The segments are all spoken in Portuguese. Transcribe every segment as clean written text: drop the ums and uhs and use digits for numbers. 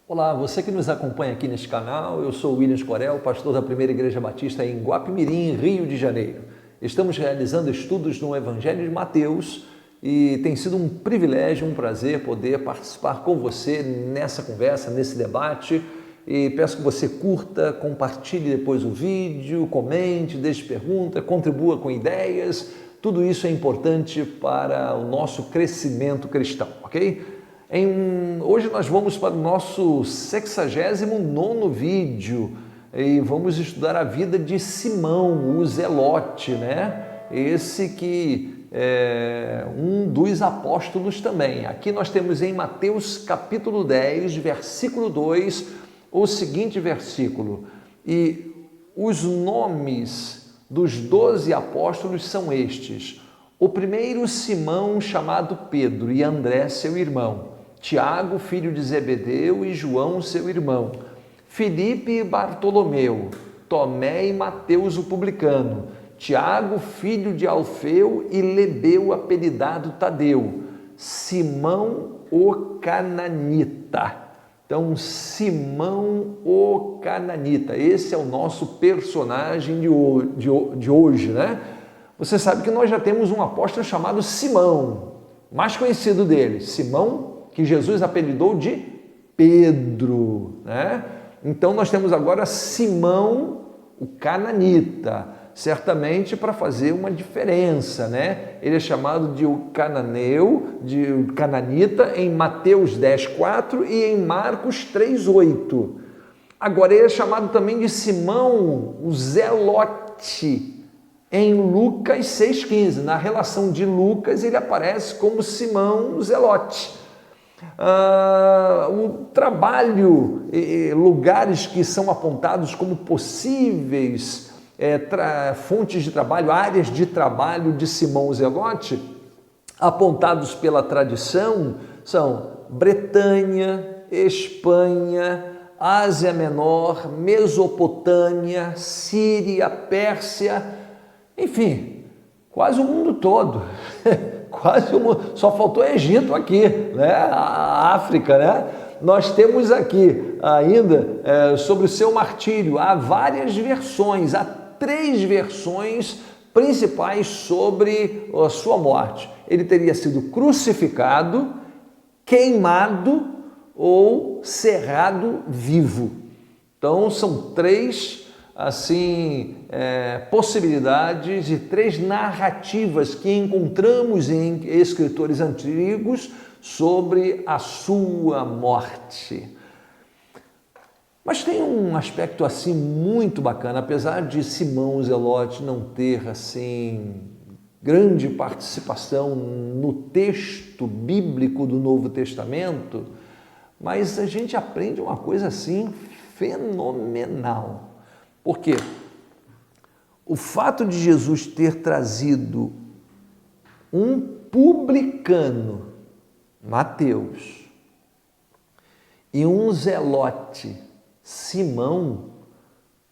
Olá, você que nos acompanha aqui neste canal, eu sou Williams Corel, pastor da Primeira Igreja Batista em Guapimirim, Rio de Janeiro. Estamos realizando estudos no Evangelho de Mateus e tem sido um privilégio, um prazer poder participar com você nessa conversa, nesse debate. E peço que você curta, compartilhe depois o vídeo, comente, deixe pergunta, contribua com ideias. Tudo isso é importante para o nosso crescimento cristão, ok? Hoje nós vamos para o nosso 69º vídeo e vamos estudar a vida de Simão, o Zelote, né? Esse que é um dos apóstolos também. Aqui nós temos em Mateus capítulo 10, versículo 2, o seguinte versículo: e os nomes dos 12 apóstolos são estes: o primeiro, Simão, chamado Pedro, e André, seu irmão; Tiago, filho de Zebedeu, e João, seu irmão; Filipe e Bartolomeu; Tomé e Mateus, o publicano; Tiago, filho de Alfeu, e Lebeu, apelidado Tadeu; Simão, o cananita. Então, Simão, o cananita, esse é o nosso personagem de hoje, né? Você sabe que nós já temos um apóstolo chamado Simão, mais conhecido dele, Simão, que Jesus apelidou de Pedro, né? Então nós temos agora Simão, o cananita, certamente para fazer uma diferença, né? Ele é chamado de o cananeu, de o cananita em Mateus 10:4 e em Marcos 3:8. Agora ele é chamado também de Simão, o Zelote, em Lucas 6,15. Na relação de Lucas ele aparece como Simão, o Zelote. O trabalho, lugares que são apontados como possíveis fontes de trabalho, áreas de trabalho de Simão o Zelote, apontados pela tradição, são Bretanha, Espanha, Ásia Menor, Mesopotâmia, Síria, Pérsia, enfim, quase o mundo todo. Quase o mundo, só faltou Egito aqui, né? A África, né? Nós temos aqui ainda sobre o seu martírio, há várias versões, há 3 versões principais sobre a sua morte. Ele teria sido crucificado, queimado ou cerrado vivo. Então são 3 possibilidades e 3 narrativas que encontramos em escritores antigos sobre a sua morte. Mas tem um aspecto assim muito bacana, apesar de Simão Zelote não ter grande participação no texto bíblico do Novo Testamento, mas a gente aprende uma coisa assim fenomenal. Porque o fato de Jesus ter trazido um publicano, Mateus, e um zelote, Simão,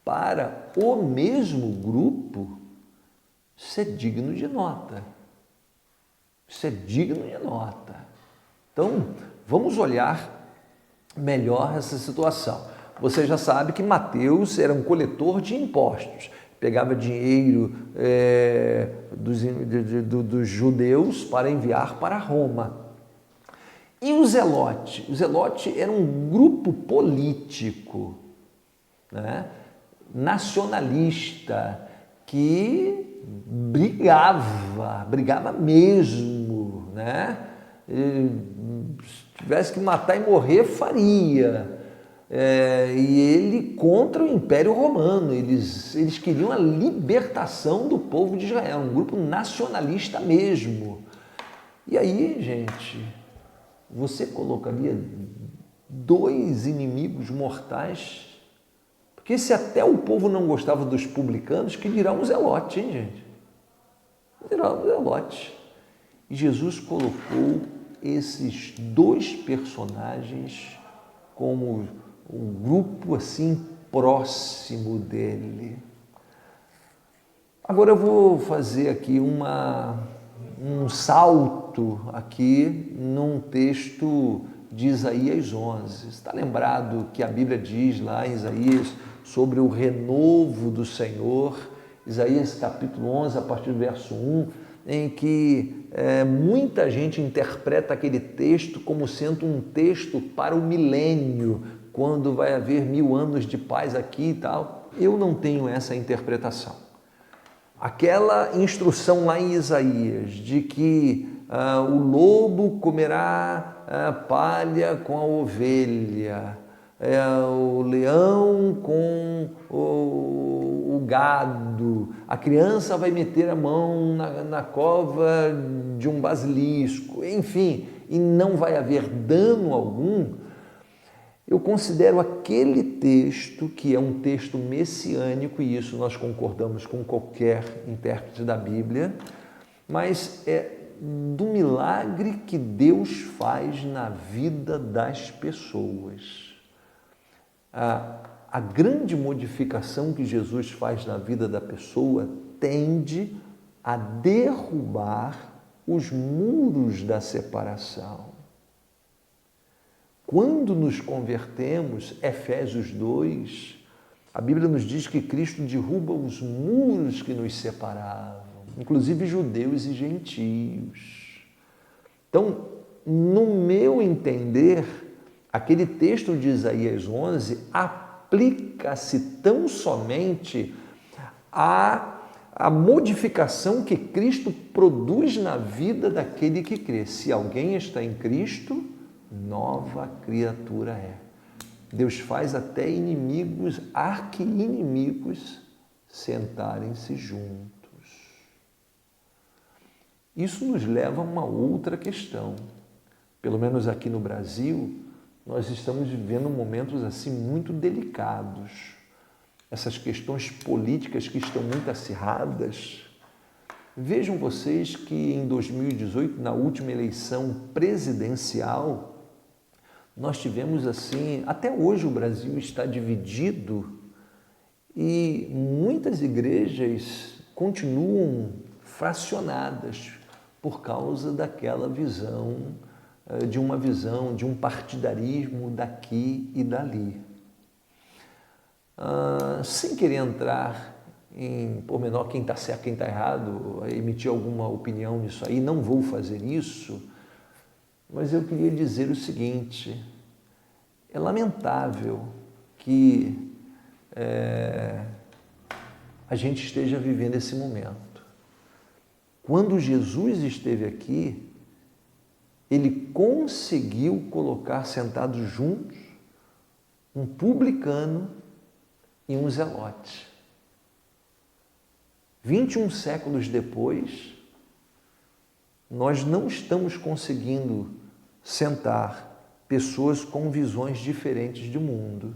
para o mesmo grupo, isso é digno de nota. Isso é digno de nota. Então, vamos olhar melhor essa situação. Você já sabe que Mateus era um coletor de impostos, pegava dinheiro dos judeus para enviar para Roma. E o Zelote? O Zelote era um grupo político, né? Nacionalista, que brigava mesmo, né? Se tivesse que matar e morrer, faria. E ele contra o Império Romano, eles queriam a libertação do povo de Israel, um grupo nacionalista mesmo. E aí, gente, você colocaria 2 inimigos mortais? Porque se até o povo não gostava dos publicanos, que dirá um zelote, hein, gente? Dirá um zelote. E Jesus colocou esses 2 personagens como um grupo assim próximo dele. Agora eu vou fazer aqui um salto aqui num texto de Isaías 11. Está lembrado que a Bíblia diz lá em Isaías sobre o renovo do Senhor, Isaías capítulo 11, a partir do verso 1, em que muita gente interpreta aquele texto como sendo um texto para o milênio, quando vai haver 1000 anos de paz aqui e tal. Eu não tenho essa interpretação. Aquela instrução lá em Isaías de que o lobo comerá palha com a ovelha, o leão com o gado, a criança vai meter a mão na cova de um basilisco, enfim, e não vai haver dano algum. Eu considero aquele texto, que é um texto messiânico, e isso nós concordamos com qualquer intérprete da Bíblia, mas é do milagre que Deus faz na vida das pessoas. A grande modificação que Jesus faz na vida da pessoa tende a derrubar os muros da separação. Quando nos convertemos, Efésios 2, a Bíblia nos diz que Cristo derruba os muros que nos separavam, inclusive judeus e gentios. Então, no meu entender, aquele texto de Isaías 11 aplica-se tão somente à modificação que Cristo produz na vida daquele que crê. Se alguém está em Cristo, nova criatura é. Deus faz até inimigos, arqui-inimigos, sentarem-se juntos. Isso nos leva a uma outra questão. Pelo menos aqui no Brasil, nós estamos vivendo momentos assim muito delicados. Essas questões políticas que estão muito acirradas. Vejam vocês que em 2018, na última eleição presidencial, nós tivemos assim, até hoje o Brasil está dividido e muitas igrejas continuam fracionadas por causa daquela visão, de um partidarismo daqui e dali. Sem querer entrar em pormenor, quem está certo, quem está errado, emitir alguma opinião nisso aí, não vou fazer isso, mas eu queria dizer o seguinte: é lamentável que a gente esteja vivendo esse momento. Quando Jesus esteve aqui, ele conseguiu colocar sentados juntos um publicano e um zelote. 21 séculos depois, nós não estamos conseguindo sentar pessoas com visões diferentes de mundo.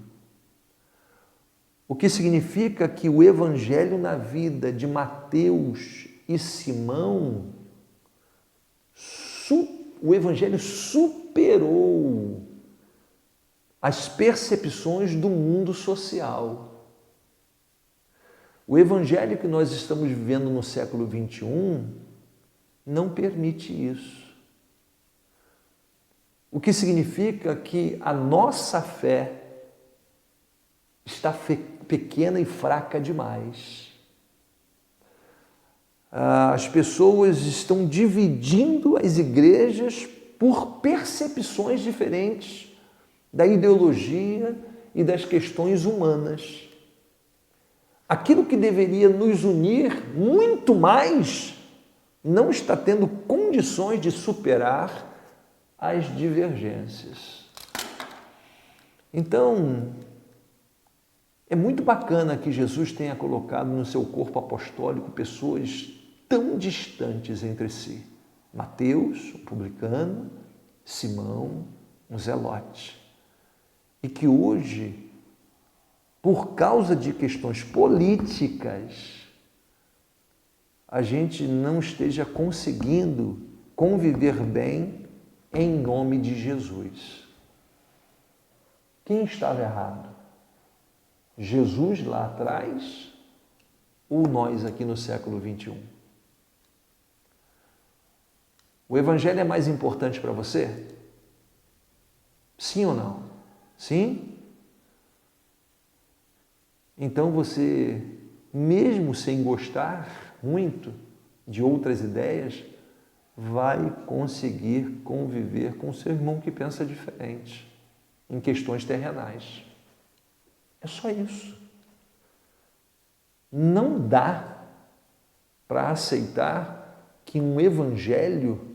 O que significa que o evangelho na vida de Mateus e Simão, o evangelho superou as percepções do mundo social. O evangelho que nós estamos vivendo no século XXI não permite isso. O que significa que a nossa fé está pequena e fraca demais. As pessoas estão dividindo as igrejas por percepções diferentes da ideologia e das questões humanas. Aquilo que deveria nos unir muito mais não está tendo condições de superar as divergências. Então, é muito bacana que Jesus tenha colocado no seu corpo apostólico pessoas tão distantes entre si. Mateus, o publicano, Simão, um zelote. E que hoje, por causa de questões políticas, a gente não esteja conseguindo conviver bem em nome de Jesus. Quem estava errado? Jesus lá atrás ou nós aqui no século XXI? O evangelho é mais importante para você? Sim ou não? Sim? Então você, mesmo sem gostar muito de outras ideias, vai conseguir conviver com seu irmão que pensa diferente em questões terrenais. É só isso. Não dá para aceitar que um evangelho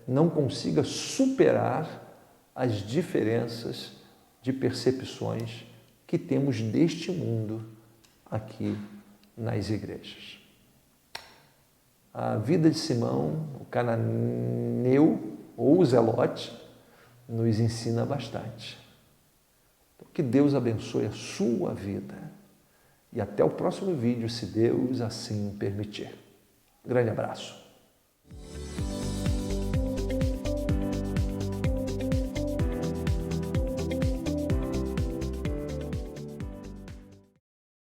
não consiga superar as diferenças de percepções que temos deste mundo aqui nas igrejas. A vida de Simão, o cananeu ou o zelote, nos ensina bastante. Então, que Deus abençoe a sua vida. E até o próximo vídeo, se Deus assim permitir. Grande abraço.